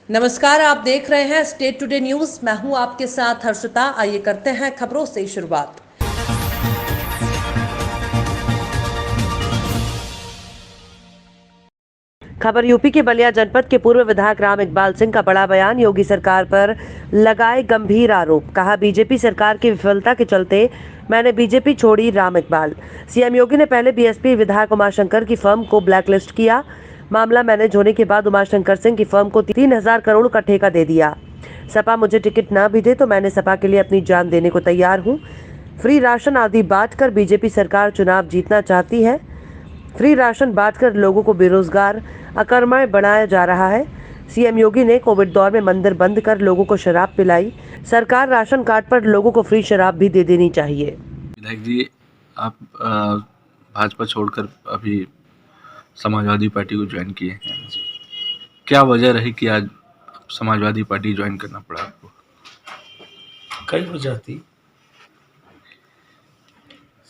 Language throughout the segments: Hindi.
नमस्कार, आप देख रहे हैं स्टेट टुडे न्यूज। मैं हूं आपके साथ हर्षिता। आइए करते हैं खबरों से शुरुआत। खबर यूपी के बलिया जनपद के पूर्व विधायक राम इकबाल सिंह का बड़ा बयान। योगी सरकार पर लगाए गंभीर आरोप। कहा, बीजेपी सरकार की विफलता के चलते मैंने बीजेपी छोड़ी। राम इकबाल। सीएम योगी ने पहले बीएसपी विधायक उमाशंकर की फर्म को ब्लैकलिस्ट किया। मामला मैनेज होने के बाद उमाशंकर सिंह की फर्म को 3,000 करोड़ का ठेका दे दिया। सपा मुझे टिकट न भी दे तो मैंने सपा के लिए अपनी जान देने को तैयार हूँ। फ्री राशन आदि बांटकर बीजेपी सरकार चुनाव जीतना चाहती है। फ्री राशन बांटकर लोगों को बेरोजगार अकर्मण्य बनाया जा रहा है। सीएम योगी ने कोविड दौर में मंदिर बंद कर लोगों को शराब पिलाई। सरकार राशन कार्ड पर लोगों को फ्री शराब भी दे देनी चाहिए। विधायक जी, आप भाजपा छोड़कर अभी समाजवादी पार्टी को ज्वाइन किए हैं। क्या वजह रही कि आज समाजवादी पार्टी ज्वाइन करना पड़ा आपको? कई वजह थी।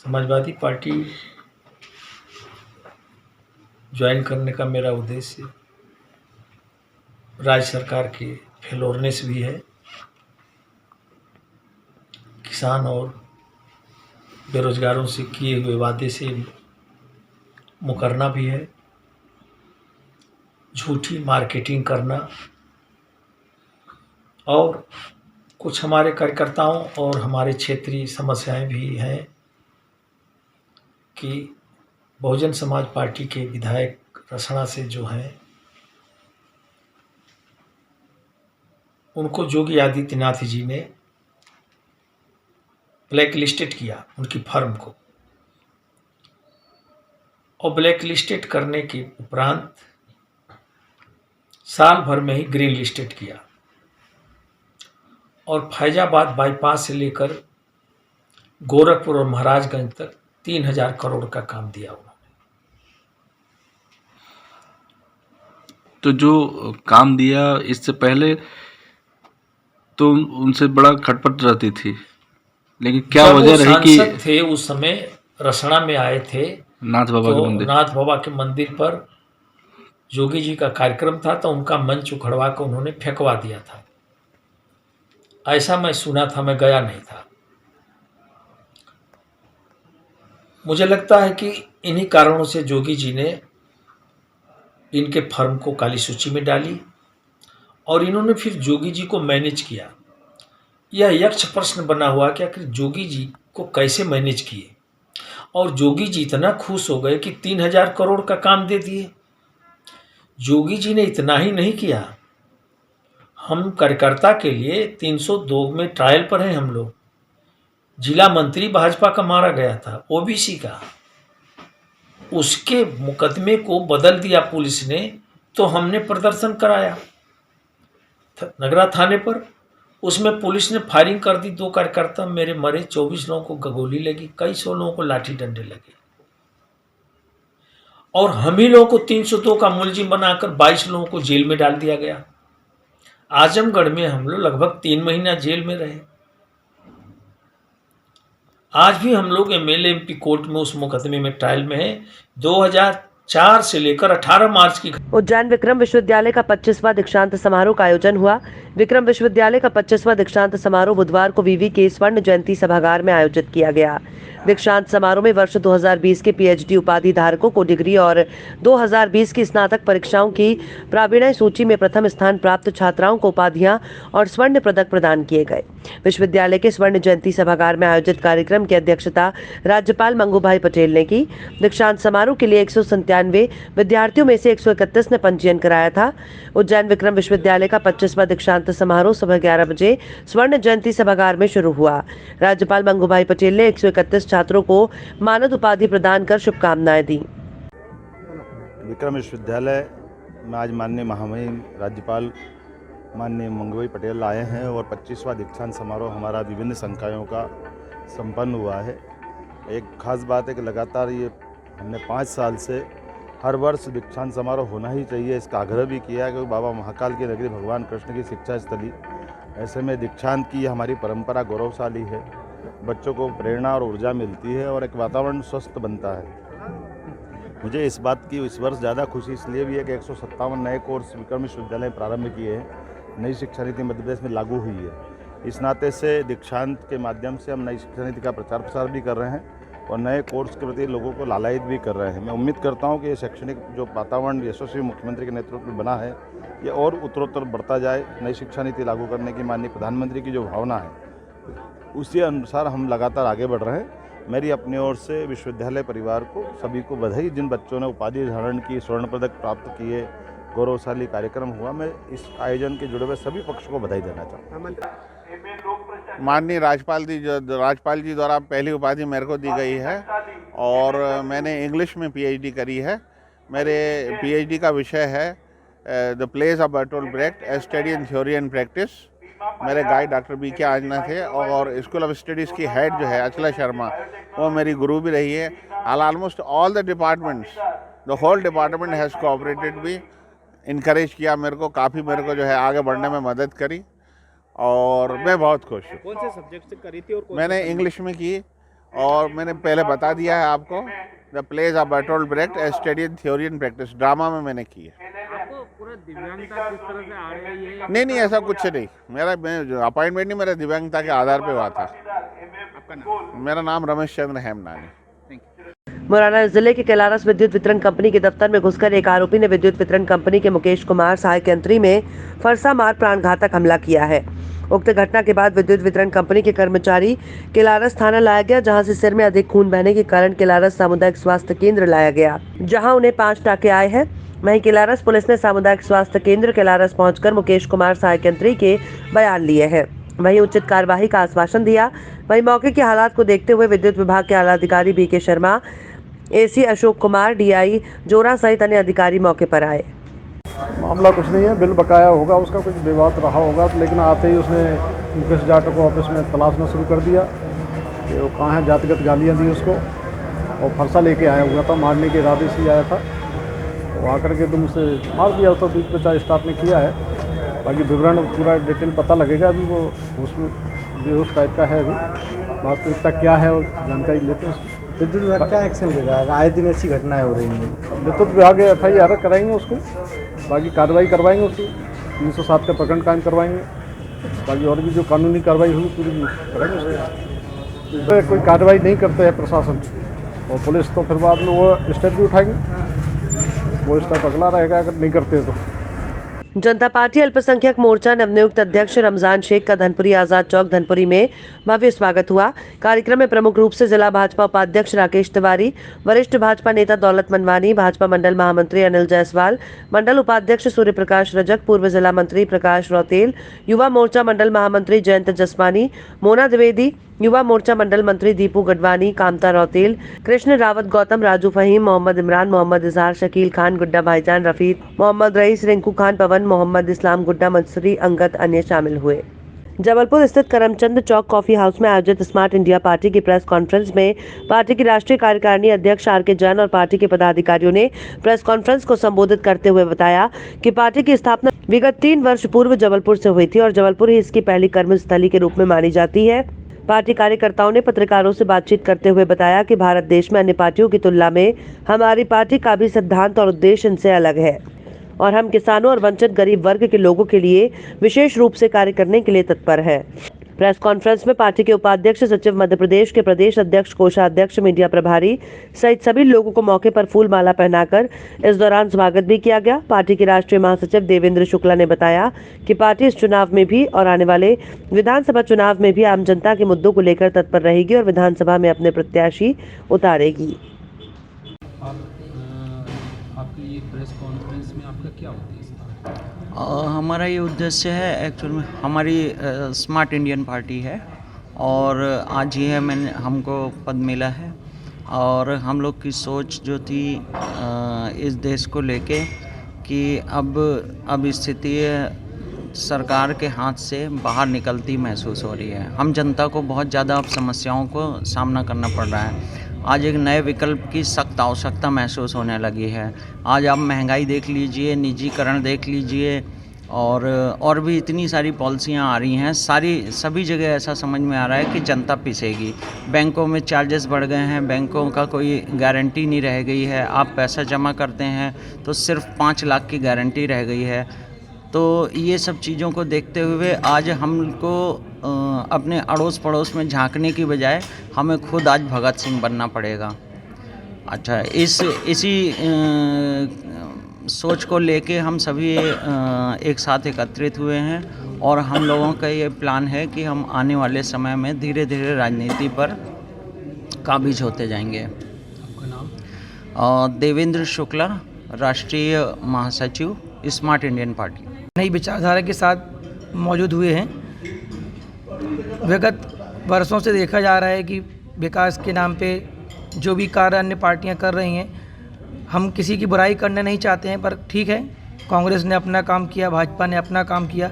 समाजवादी पार्टी ज्वाइन करने का मेरा उद्देश्य राज्य सरकार के फेलोरनेस भी है, किसान और बेरोजगारों से किए हुए वादे से मुकरना भी है, झूठी मार्केटिंग करना और कुछ हमारे कार्यकर्ताओं और हमारे क्षेत्रीय समस्याएं भी हैं कि बहुजन समाज पार्टी के विधायक रसना से जो हैं उनको योगी आदित्यनाथ जी ने ब्लैक लिस्टेड किया, उनकी फर्म को, और ब्लैक लिस्टेड करने के उपरांत साल भर में ही ग्रीन लिस्टेड किया और फैजाबाद बाईपास से लेकर गोरखपुर और महाराजगंज तक 3,000 करोड़ का काम दिया उन्होंने। तो जो काम दिया इससे पहले तो उनसे बड़ा खटपट रहती थी, लेकिन क्या वजह रही कि सांसद थे उस समय रसना में आए थे नाथ बाबा के मंदिर नाथ बाबा के मंदिर पर योगी जी का कार्यक्रम था तो उनका मंच उखड़वा कर उन्होंने फेंकवा दिया था। ऐसा मैं सुना था, मैं गया नहीं था। मुझे लगता है कि इन्हीं कारणों से योगी जी ने इनके फर्म को काली सूची में डाली और इन्होंने फिर योगी जी को मैनेज किया। यह यक्ष प्रश्न बना हुआ कि आखिर योगी जी को कैसे मैनेज किए, और योगी जी इतना खुश हो गए कि 3,000 करोड़ का काम दे दिए। योगी जी ने इतना ही नहीं किया, हम कार्यकर्ता के लिए 302 में ट्रायल पर हैं हम लोग। जिला मंत्री भाजपा का मारा गया था, ओबीसी का, उसके मुकदमे को बदल दिया पुलिस ने, तो हमने प्रदर्शन कराया नगरा थाने पर। उसमें पुलिस ने फायरिंग कर दी, 2 कार्यकर्ता मेरे मरे, 24 लोगों को गोली लगी, कई 100 लोगों को लाठी डंडे लगे, और हम ही लोगों को 302 का मुलजिम बनाकर 22 लोगों को जेल में डाल दिया गया। आजमगढ़ में हम लोग लगभग 3 महीना जेल में रहे। आज भी हम लोग एमएलए एमपी कोर्ट में उस मुकदमे में ट्रायल में है। 2004 से लेकर 18 मार्च की। उज्जैन विक्रम विश्वविद्यालय का 25वां दीक्षांत समारोह का आयोजन हुआ। विक्रम विश्वविद्यालय का 25वां दीक्षांत समारोह बुधवार को वीवी के स्वर्ण जयंती सभागार में आयोजित किया गया। दीक्षांत समारोह में वर्ष 2020 के पीएचडी उपाधि धारकों को डिग्री और 2020 की स्नातक परीक्षाओं की प्रावीण्य सूची में प्रथम स्थान प्राप्त छात्राओं को उपाधियां और स्वर्ण पदक प्रदान किए गए। विश्वविद्यालय के स्वर्ण जयंती सभागार में आयोजित कार्यक्रम की अध्यक्षता राज्यपाल मंगूभाई पटेल ने की। दीक्षांत समारोह के लिए 197 विद्यार्थियों में से 131 ने पंजीयन कराया था। उज्जैन विक्रम विश्वविद्यालय का 25वां दीक्षांत समारोह सुबह 11 बजे स्वर्ण जयंती सभागार में शुरू हुआ। राज्यपाल मंगूभाई पटेल ने 131 छात्रों को मानद उपाधि प्रदान कर शुभकामनाएं दी। विक्रम विश्वविद्यालय में आज माननीय महामहिम राज्यपाल माननीय मंगूभाई पटेल आए हैं और 25वां दीक्षांत समारोह हमारा विभिन्न संकायों का संपन्न हुआ है। एक खास बात है कि लगातार ये हमने 5 साल से हर वर्ष दीक्षांत समारोह होना ही चाहिए, इसका आग्रह भी किया क्योंकि बाबा महाकाल की नगरी भगवान कृष्ण की शिक्षा स्थली, ऐसे में दीक्षांत की हमारी परंपरा गौरवशाली है। बच्चों को प्रेरणा और ऊर्जा मिलती है और एक वातावरण स्वस्थ बनता है। मुझे इस बात की इस वर्ष ज़्यादा खुशी इसलिए भी है कि 157 नए कोर्स विक्रम विश्वविद्यालय में प्रारंभ किए हैं। नई शिक्षा नीति मध्य प्रदेश में लागू हुई है। इस नाते से दीक्षांत के माध्यम से हम नई शिक्षा नीति का प्रचार प्रसार भी कर रहे हैं और नए कोर्स के प्रति लोगों को लालायित भी कर रहे हैं। मैं उम्मीद करता हूं कि ये शैक्षणिक जो वातावरण यशस्वी मुख्यमंत्री के नेतृत्व में बना है, ये और उत्तरोत्तर बढ़ता जाए। नई शिक्षा नीति लागू करने की माननीय प्रधानमंत्री की जो भावना है, उसी अनुसार हम लगातार आगे बढ़ रहे हैं। मेरी अपनी ओर से विश्वविद्यालय परिवार को सभी को बधाई। जिन बच्चों ने उपाधि धारण की, स्वर्ण पदक प्राप्त किए, गौरवशाली कार्यक्रम हुआ, मैं इस आयोजन के जुड़े हुए सभी पक्ष को बधाई देना चाहता हूँ। माननीय राज्यपाल जी द्वारा पहली उपाधि मेरे को दी गई है और मैंने इंग्लिश में पीएचडी करी है। मेरे पीएचडी का विषय है the place of Bertolt Brecht, A study in theory and practice. मेरे गाइड डॉक्टर बी के आजना थे और स्कूल ऑफ स्टडीज़ की हेड जो है अचला शर्मा, वो मेरी गुरु भी रही है। Almost all the departments, the whole department has cooperated भी, इनकरेज किया मेरे को, काफ़ी मेरे को जो है आगे बढ़ने में मदद करी और मैं बहुत खुश हूँ। कौन से सब्जेक्ट से करी थी और मैंने इंग्लिश में की और मैंने पहले बता दिया है आपको, the place of Bertolt Brecht, A study in theory and practice, drama में मैंने की है। आपको पूरा दिव्यांगता किस तरह से आ रही है? नहीं, ऐसा कुछ नहीं। मेरा अपॉइंटमेंट नहीं, मेरे दिव्यांगता के आधार पे हुआ था। आपका नाम? मेरा नाम रमेश चंद्र हेमनानी। मुरैना जिले के कैलारस विद्युत वितरण कंपनी के दफ्तर में घुसकर एक आरोपी ने विद्युत वितरण कंपनी के मुकेश कुमार सहायक यंत्री में फरसा मार प्राणघातक हमला किया है। उक्त घटना के बाद विद्युत वितरण कंपनी के कर्मचारी कैलारस थाना लाया गया, जहां से सिर में अधिक खून बहने के कारण कैलारस सामुदायिक स्वास्थ्य केंद्र लाया गया, जहां उन्हें 5 टाँके आए हैं। वहीं कैलारस पुलिस ने सामुदायिक स्वास्थ्य केंद्र कैलारस पहुंचकर मुकेश कुमार सहायक यंत्री के बयान लिए हैं। वहीं उचित कार्यवाही का आश्वासन दिया। वहीं मौके के हालात को देखते हुए विद्युत विभाग के आला अधिकारी BK Sharma, AC Ashok Kumar, DI Jora सहित अन्य अधिकारी मौके पर आए। मामला कुछ नहीं है, बिल बकाया होगा, उसका कुछ विवाद रहा होगा, लेकिन आते ही उसने मुकेश जाटव को ऑफिस में तलाशना शुरू कर दिया कि वो कहाँ है। जातिगत गालियाँ दी उसको और फरसा लेके आया हुआ था, मारने के इरादे से आया था। वो आकर के तुम उसे मार दिया। उसका बीच बचा स्टाफ ने किया है, बाकी विवरण पूरा डिटेल पता लगेगा। अभी वो उसमें बेहोश टाइप का है, अभी वास्तविकता क्या है और जानकारी लेते हैं। विद्युत विभाग क्या एक्शन लेगा? आए दिन ऐसी घटनाएं हो रही हैं। विद्युत विभाग FIR कराएंगे उसको, बाकी कार्रवाई करवाएंगे उसकी, 307 का प्रकरण कायम करवाएंगे। बाकी और भी जो कानूनी कार्रवाई हुई पूरी करेंगे उसकी। कोई कार्रवाई नहीं करते हैं प्रशासन और पुलिस, तो फिर बाद में वो स्टेप भी उठाएंगे। वो स्टेप अगला रहेगा अगर नहीं करते तो। जनता पार्टी अल्पसंख्यक मोर्चा नवनियुक्त अध्यक्ष रमजान शेख का धनपुरी आजाद चौक धनपुरी में भव्य स्वागत हुआ। कार्यक्रम में प्रमुख रूप से जिला भाजपा उपाध्यक्ष राकेश तिवारी, वरिष्ठ भाजपा नेता दौलत मनवानी, भाजपा मंडल महामंत्री अनिल जायसवाल, मंडल उपाध्यक्ष सूर्य प्रकाश रजक, पूर्व जिला मंत्री प्रकाश रौतेल, युवा मोर्चा मंडल महामंत्री जयंत जसवानी, मोना द्विवेदी, युवा मोर्चा मंडल मंत्री दीपू गडवानी, कामता रौतेल, कृष्ण रावत, गौतम, राजू फहीम, मोहम्मद इमरान, मोहम्मद इजहार, शकील खान, गुड्डा भाईजान, रफीक, मोहम्मद रईस, रिंकू खान, पवन, मोहम्मद इस्लाम, गुड्डा मंसूरी, अंगद अन्य शामिल हुए। जबलपुर स्थित करमचंद चौक कॉफी हाउस में आयोजित स्मार्ट इंडिया पार्टी की प्रेस कॉन्फ्रेंस में पार्टी की राष्ट्रीय कार्यकारिणी अध्यक्ष RK जैन और पार्टी के पदाधिकारियों ने प्रेस कॉन्फ्रेंस को संबोधित करते हुए बताया कि पार्टी की स्थापना विगत 3 वर्ष पूर्व जबलपुर से हुई थी और जबलपुर ही इसकी पहली कर्मस्थली के रूप में मानी जाती है। पार्टी कार्यकर्ताओं ने पत्रकारों से बातचीत करते हुए बताया कि भारत देश में अन्य पार्टियों की तुलना में हमारी पार्टी का भी सिद्धांत और उद्देश्य इनसे अलग है और हम किसानों और वंचित गरीब वर्ग के लोगों के लिए विशेष रूप से कार्य करने के लिए तत्पर है। प्रेस कॉन्फ्रेंस में पार्टी के उपाध्यक्ष सचिव मध्य प्रदेश के प्रदेश अध्यक्ष, कोषाध्यक्ष, मीडिया प्रभारी सहित सभी लोगों को मौके पर फूल माला पहनाकर इस दौरान स्वागत भी किया गया। पार्टी के राष्ट्रीय महासचिव देवेंद्र शुक्ला ने बताया कि पार्टी इस चुनाव में भी और आने वाले विधानसभा चुनाव में भी आम जनता के मुद्दों को लेकर तत्पर रहेगी और विधानसभा में अपने प्रत्याशी उतारेगी। आपकी ये प्रेस कॉन्फ्रेंस में आपका क्या उद्देश्य था? हमारा ये उद्देश्य है, एक्चुअल में हमारी स्मार्ट इंडियन पार्टी है और आज ही है हमको पद मिला है और हम लोग की सोच जो थी इस देश को लेके कि अब स्थिति सरकार के हाथ से बाहर निकलती महसूस हो रही है। हम जनता को बहुत ज़्यादा अब समस्याओं को सामना करना पड़ रहा है। आज एक नए विकल्प की सख्त आवश्यकता महसूस होने लगी है। आज आप महंगाई देख लीजिए, निजीकरण देख लीजिए, और भी इतनी सारी पॉलिसियाँ आ रही हैं, सभी जगह ऐसा समझ में आ रहा है कि जनता पिसेगी। बैंकों में चार्जेस बढ़ गए हैं, बैंकों का कोई गारंटी नहीं रह गई है। आप पैसा जमा करते हैं तो सिर्फ 5 लाख की गारंटी रह गई है। तो ये सब चीज़ों को देखते हुए आज हमको अपने अड़ोस पड़ोस में झांकने की बजाय हमें खुद आज भगत सिंह बनना पड़ेगा। अच्छा, इसी सोच को लेके हम सभी एक साथ एकत्रित हुए हैं और हम लोगों का ये प्लान है कि हम आने वाले समय में धीरे धीरे राजनीति पर काबिज होते जाएंगे। आपका नाम? देवेंद्र शुक्ला, राष्ट्रीय महासचिव, स्मार्ट इंडियन पार्टी। नई विचारधारा के साथ मौजूद हुए हैं। विगत वर्षों से देखा जा रहा है कि विकास के नाम पे जो भी कार्य अन्य पार्टियां कर रही हैं, हम किसी की बुराई करना नहीं चाहते हैं, पर ठीक है, कांग्रेस ने अपना काम किया, भाजपा ने अपना काम किया,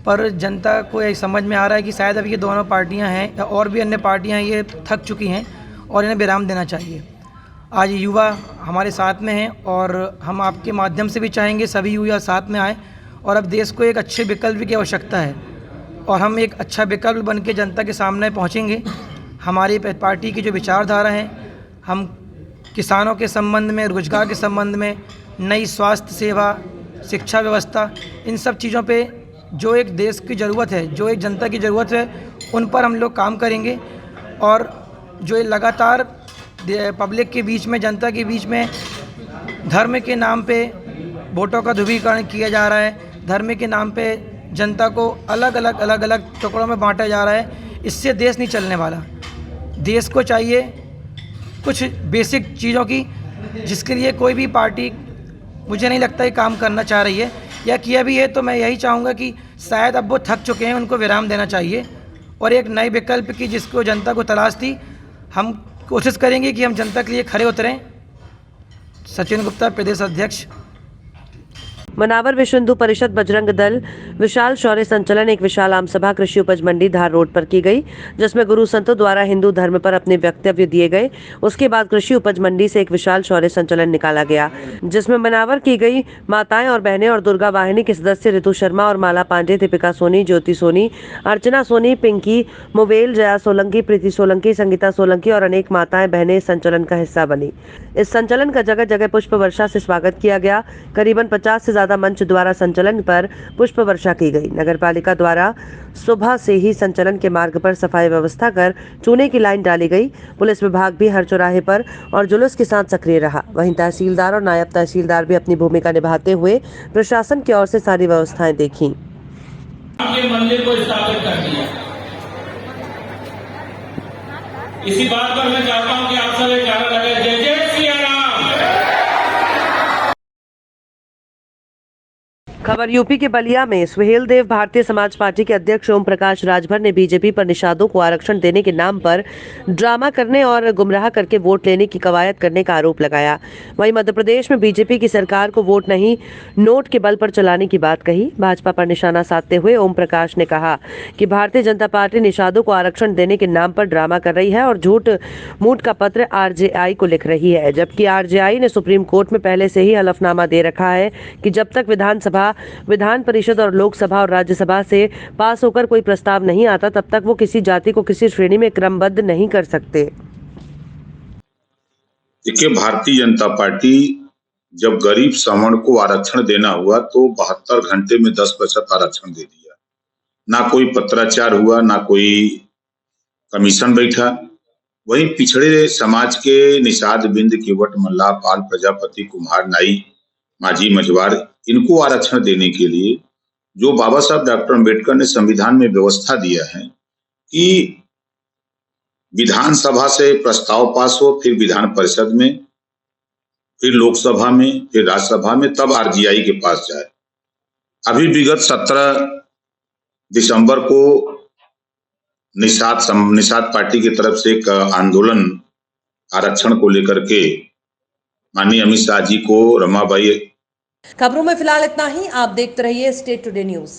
पर जनता को ये समझ में आ रहा है कि शायद अब ये दोनों पार्टियां हैं या और भी अन्य पार्टियां ये थक चुकी हैं और इन्हें विराम देना चाहिए। आज युवा हमारे साथ में हैं और हम आपके माध्यम से भी चाहेंगे सभी युवा साथ में आए और अब देश को एक अच्छे विकल्प की आवश्यकता है और हम एक अच्छा विकल्प बन के जनता के सामने पहुँचेंगे। हमारी पार्टी की जो विचारधारा है, हम किसानों के संबंध में, रोजगार के संबंध में, नई स्वास्थ्य सेवा, शिक्षा व्यवस्था, इन सब चीज़ों पे जो एक देश की ज़रूरत है, जो एक जनता की ज़रूरत है, उन पर हम लोग काम करेंगे। और जो ये लगातार पब्लिक के बीच में, जनता के बीच में धर्म के नाम पे वोटों का ध्रुवीकरण किया जा रहा है, धर्म के नाम पे जनता को अलग अलग टुकड़ों में बांटा जा रहा है, इससे देश नहीं चलने वाला। देश को चाहिए कुछ बेसिक चीज़ों की, जिसके लिए कोई भी पार्टी मुझे नहीं लगता ये काम करना चाह रही है या किया भी है। तो मैं यही चाहूँगा कि शायद अब वो थक चुके हैं, उनको विराम देना चाहिए और एक नए विकल्प की जिसको जनता को तलाश थी, हम कोशिश करेंगे कि हम जनता के लिए खड़े उतरें। सचिन गुप्ता, प्रदेश अध्यक्ष। मनावर विश्व हिंदू परिषद बजरंग दल विशाल शौर्य संचलन एक विशाल आम सभा कृषि उपज मंडी धार रोड पर की गई, जिसमें गुरु संतों द्वारा हिंदू धर्म पर अपने वक्तव्य दिए गए। उसके बाद कृषि उपज मंडी से एक विशाल शौर्य संचलन निकाला गया, जिसमें मनावर की गई माताएं और बहनें और दुर्गा वाहिनी के सदस्य ऋतु शर्मा और माला पांडे, दीपिका सोनी, ज्योति सोनी, अर्चना सोनी, पिंकी मोबेल, जया सोलंकी, प्रीति सोलंकी, संगीता सोलंकी और अनेक माताएं बहनें इस संचलन का हिस्सा बनी। इस संचलन का जगह जगह पुष्प वर्षा से स्वागत किया गया। करीबन 50 से ज्यादा मंच द्वारा संचलन पर पुष्प वर्षा की गई। नगर पालिका द्वारा सुबह से ही संचलन के मार्ग पर सफाई व्यवस्था कर चूने की लाइन डाली गई। पुलिस विभाग भी हर चौराहे पर और जुलूस के साथ सक्रिय रहा। वहीं तहसीलदार और नायब तहसीलदार भी अपनी भूमिका निभाते हुए प्रशासन की ओर से सारी व्यवस्थाएं देखी। मंदिर को स्थापित कर दिया। इसी बात पर मैं चाहता हूं कि आप सब एक नारा लगाएं, जय जय सिया राम। खबर यूपी के बलिया में सुहेल देव भारतीय समाज पार्टी के अध्यक्ष ओम प्रकाश राजभर ने बीजेपी पर निषादों को आरक्षण देने के नाम पर ड्रामा करने और गुमराह करके वोट लेने की कवायद करने का आरोप लगाया। वहीं मध्य प्रदेश में बीजेपी की सरकार को वोट नहीं नोट के बल पर चलाने की बात कही। भाजपा पर निशाना साधते हुए ओम प्रकाश ने कहा कि भारतीय जनता पार्टी निषादों को आरक्षण देने के नाम पर ड्रामा कर रही है और झूठ मूठ का पत्र आरजेआई को लिख रही है, जबकि आरजेआई ने सुप्रीम कोर्ट में पहले से ही हलफनामा दे रखा है कि जब तक विधानसभा, विधान परिषद और लोकसभा और राज्यसभा से पास होकर कोई प्रस्ताव नहीं आता, तब तक वो किसी जाति को किसी श्रेणी में क्रमबद्ध नहीं कर सकते। देखिए, भारतीय जनता पार्टी जब गरीब सवर्ण को आरक्षण देना हुआ तो 72 घंटे में 10% आरक्षण दे दिया। ना कोई पत्राचार हुआ, ना कोई कमीशन बैठा। वहीं पिछड़े समाज के निषाद बिंद, केवट, मल्लाह, पाल, प्रजापति, कुम्हार, नाई, माझी, मझवार, इनको आरक्षण देने के लिए जो बाबा साहब डॉक्टर अम्बेडकर ने संविधान में व्यवस्था दिया है कि विधानसभा से प्रस्ताव पास हो, फिर विधान परिषद में, फिर लोकसभा में, फिर राज्यसभा में, तब आरजीआई के पास जाए। अभी विगत 17 दिसंबर को निषाद पार्टी की तरफ से एक आंदोलन आरक्षण को लेकर के माननीय अमित शाह जी को रमाबाई। खबरों में फिलहाल इतना ही। आप देखते रहिए स्टेट टुडे न्यूज।